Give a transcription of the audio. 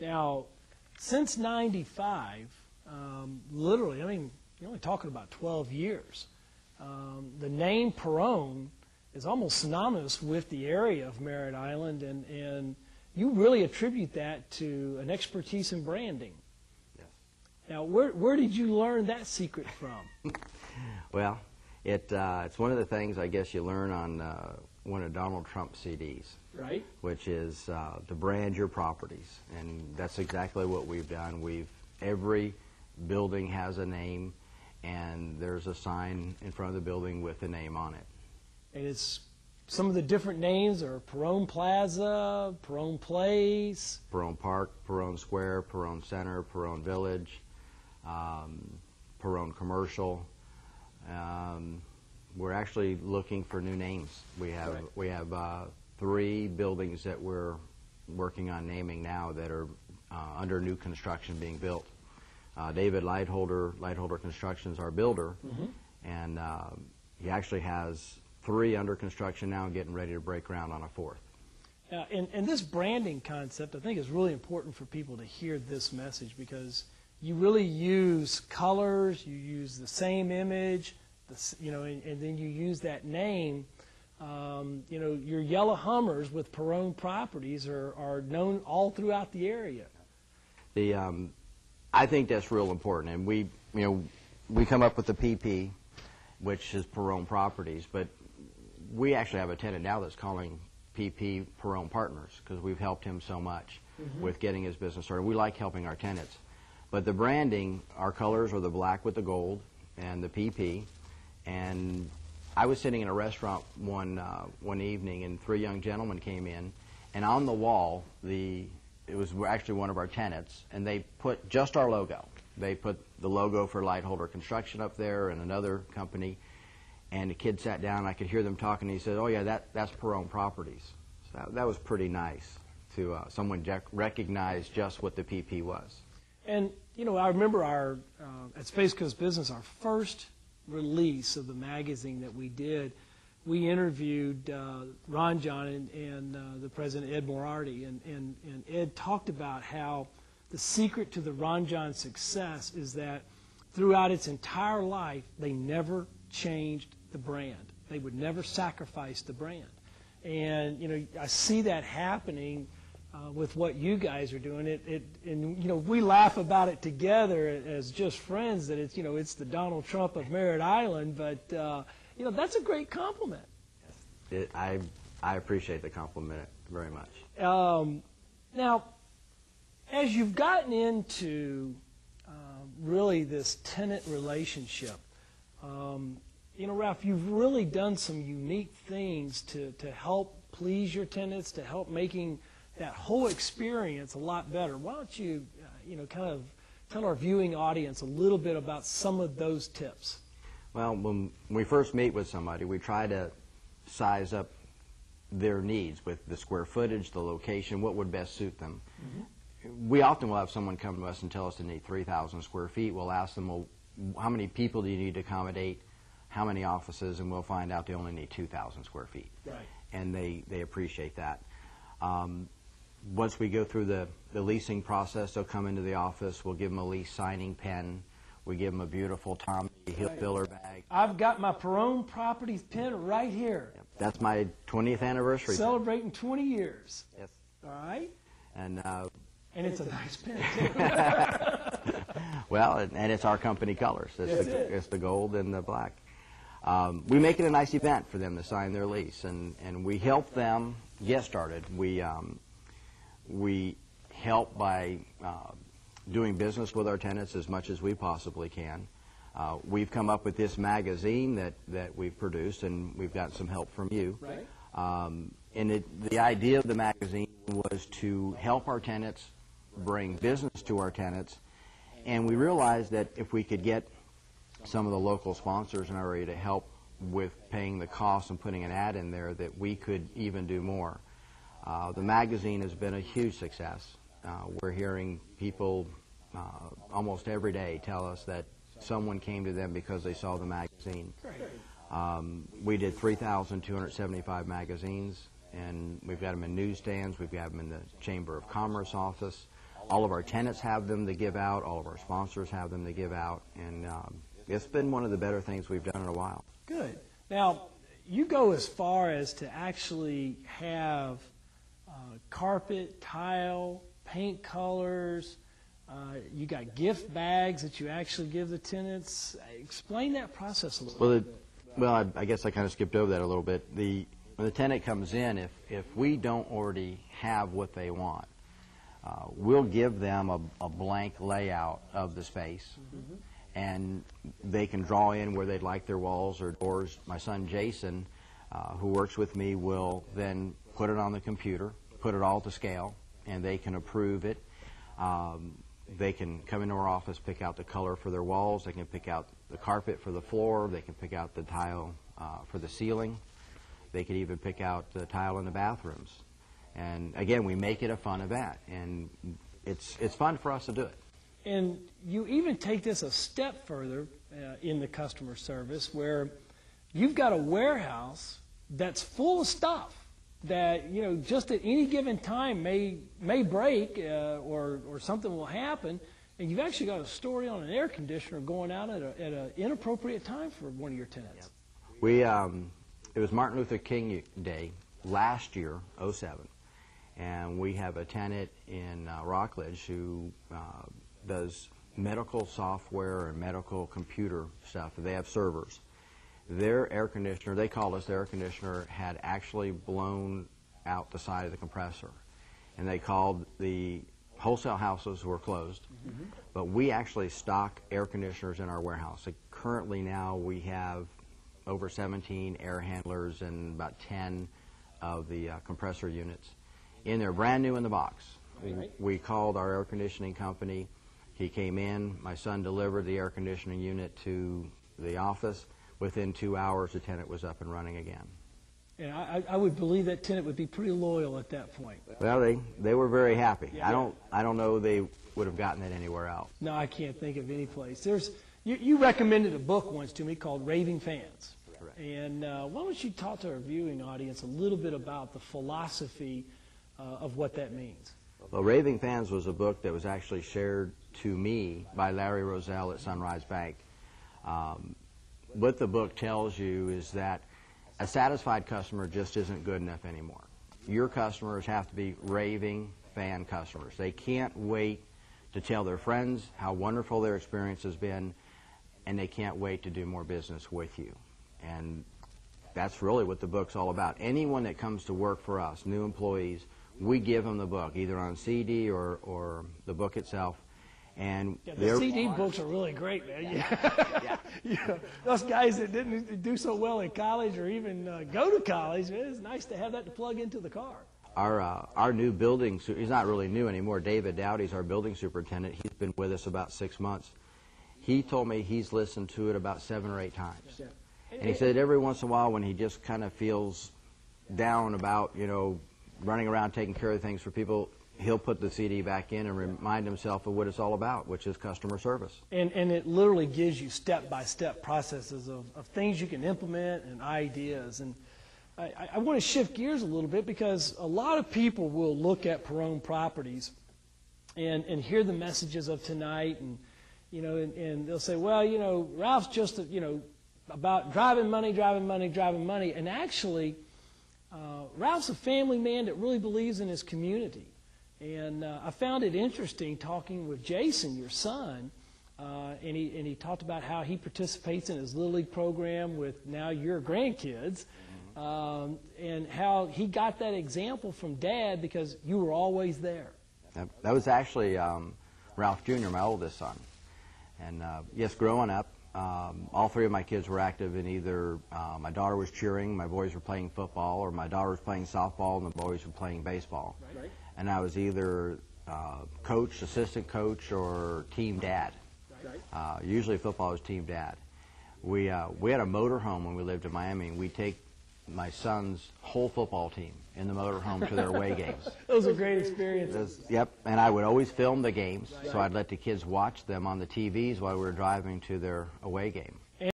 Now, since '95, literally, I mean, you're only talking about 12 years. The name Perrone is almost synonymous with the area of Merritt Island, and you really attribute that to an expertise in branding. Yes. Now, where did you learn that secret from? Well, it's one of the things I guess you learn on one of Donald Trump's CDs. Right. Which is to brand your properties, and that's exactly what we've done. Every building has a name, and there's a sign in front of the building with a name on it. And it's some of the different names are Perrone Plaza, Perrone Place, Perrone Park, Perrone Square, Perrone Center, Perrone Village, Perrone Commercial. We're actually looking for new names. We have 3 buildings that we're working on naming now that are under new construction being built. David Lightholder Construction is our builder, and he actually has 3 under construction now and getting ready to break ground on a 4th. And this branding concept, I think, is really important for people to hear this message, because you really use colors, you use the same image, and then you use that name. Your yellow Hummers with Perrone properties are known all throughout the area. I think that's real important, and we come up with the PP, which is Perrone Properties, but we actually have a tenant now that's calling PP Perrone Partners because we've helped him so much with getting his business started. We like helping our tenants, but the branding, our colors are the black with the gold and the PP. And I was sitting in a restaurant one evening, and 3 young gentlemen came in, and on the wall, it was actually one of our tenants, and they put just our logo. They put the logo for Lightholder Construction up there and another company, and the kid sat down, and I could hear them talking, and he said, "Oh yeah, that's Perrone Properties." So that was pretty nice to someone recognize just what the PP was. And I remember at Space Coast Business, our first release of the magazine that we did, we interviewed Ron John and the president, Ed Moriarty, and Ed talked about how the secret to the Ron John success is that throughout its entire life, they never changed the brand. They would never sacrifice the brand. And, I see that happening with what you guys are doing. We laugh about it together as just friends that it's the Donald Trump of Merritt Island, but that's a great compliment. I appreciate the compliment very much. Now, as you've gotten into really this tenant relationship, Ralph, you've really done some unique things to help please your tenants, to help making that whole experience a lot better. Why don't you, kind of tell our viewing audience a little bit about some of those tips? Well, when we first meet with somebody, we try to size up their needs with the square footage, the location, what would best suit them. We often will have someone come to us and tell us they need 3,000 square feet. We'll ask them, well, how many people do you need to accommodate? How many offices? And we'll find out they only need 2,000 square feet. Right. And they appreciate that. Once we go through the leasing process, they'll come into the office. We'll give them a lease signing pen. We give them a beautiful Tommy Hilfiger bag. I've got my Perrone Properties pen right here. Yep. That's my 20th anniversary. Celebrating 20 years. Yes. All right. And it's a nice pen, too. Well, and it's our company colors. It's the gold and the black. We make it a nice event for them to sign their lease, and we help them get started. We help by doing business with our tenants as much as we possibly can. We've come up with this magazine that we've produced, and we've got some help from you. Right. And the idea of the magazine was to help our tenants, bring business to our tenants, and we realized that if we could get some of the local sponsors in our area to help with paying the costs and putting an ad in there, that we could even do more. The magazine has been a huge success. We're hearing people almost every day tell us that someone came to them because they saw the magazine. We did 3,275 magazines, and we've got them in newsstands, we've got them in the Chamber of Commerce office. All of our tenants have them to give out. All of our sponsors have them to give out. And it's been one of the better things we've done in a while. Good. Now, you go as far as to actually have carpet, tile, paint colors. You got gift bags that you actually give the tenants. Explain that process a little bit. Well, I guess I kind of skipped over that a little bit. When the tenant comes in, if we don't already have what they want, we'll give them a blank layout of the space, and they can draw in where they'd like their walls or doors. My son Jason, who works with me, will then put it on the computer, put it all to scale, and they can approve it. They can come into our office, pick out the color for their walls. They can pick out the carpet for the floor. They can pick out the tile for the ceiling. They could even pick out the tile in the bathrooms. And again, we make it a fun event, and it's fun for us to do it. And you even take this a step further in the customer service, where you've got a warehouse that's full of stuff that, you know, just at any given time may break or something will happen, and you've actually got a story on an air conditioner going out at an inappropriate time for one of your tenants. Yep. It was Martin Luther King Day last year, '07, and we have a tenant in Rockledge who does medical software and medical computer stuff. They have servers. Their air conditioner, they called us, their air conditioner had actually blown out the side of the compressor. And they called the wholesale houses who were closed. But we actually stock air conditioners in our warehouse. So currently now we have over 17 air handlers and about 10 of the compressor units. And they're brand new in the box. We called our air conditioning company. He came in. My son delivered the air conditioning unit to the office. Within 2 hours, the tenant was up and running again. And I would believe that tenant would be pretty loyal at that point. Well, they were very happy. Yeah. I don't know they would have gotten it anywhere else. No, I can't think of any place. You recommended a book once to me called Raving Fans. Correct. And why don't you talk to our viewing audience a little bit about the philosophy of what that means? Well, Raving Fans was a book that was actually shared to me by Larry Roselle at Sunrise Bank. What the book tells you is that a satisfied customer just isn't good enough anymore. Your customers have to be raving fan customers. They can't wait to tell their friends how wonderful their experience has been, and they can't wait to do more business with you. And that's really what the book's all about. Anyone that comes to work for us, new employees, we give them the book, either on CD or the book itself. And the CD books are really great, man. Yeah. Yeah. Those guys that didn't do so well in college or even go to college, it's nice to have that to plug into the car. Our new building, he's not really new anymore, David Dowdy's our building superintendent. He's been with us about 6 months. He told me he's listened to it about 7 or 8 times. Yeah. And he said every once in a while when he just kind of feels down about, you know, running around taking care of things for people, he'll put the CD back in and remind himself of what it's all about, which is customer service. And it literally gives you step-by-step processes of things you can implement and ideas. And I want to shift gears a little bit because a lot of people will look at Perrone Properties and hear the messages of tonight, and you know, and they'll say, well, you know, Ralph's just, you know, about driving money, and actually, Ralph's a family man that really believes in his community. And I found it interesting talking with Jason, your son, and he talked about how he participates in his Little League program with now your grandkids, and how he got that example from Dad because you were always there. That was actually Ralph Jr., my oldest son. And yes, growing up, all 3 of my kids were active in either my daughter was cheering, my boys were playing football, or my daughter was playing softball and the boys were playing baseball. Right. And I was either coach, assistant coach, or team dad. Right. Usually football was team dad. We had a motor home when we lived in Miami, and we'd take my son's whole football team in the motor home to their away games. Those are great experiences. Yep, and I would always film the games, so I'd let the kids watch them on the TVs while we were driving to their away game.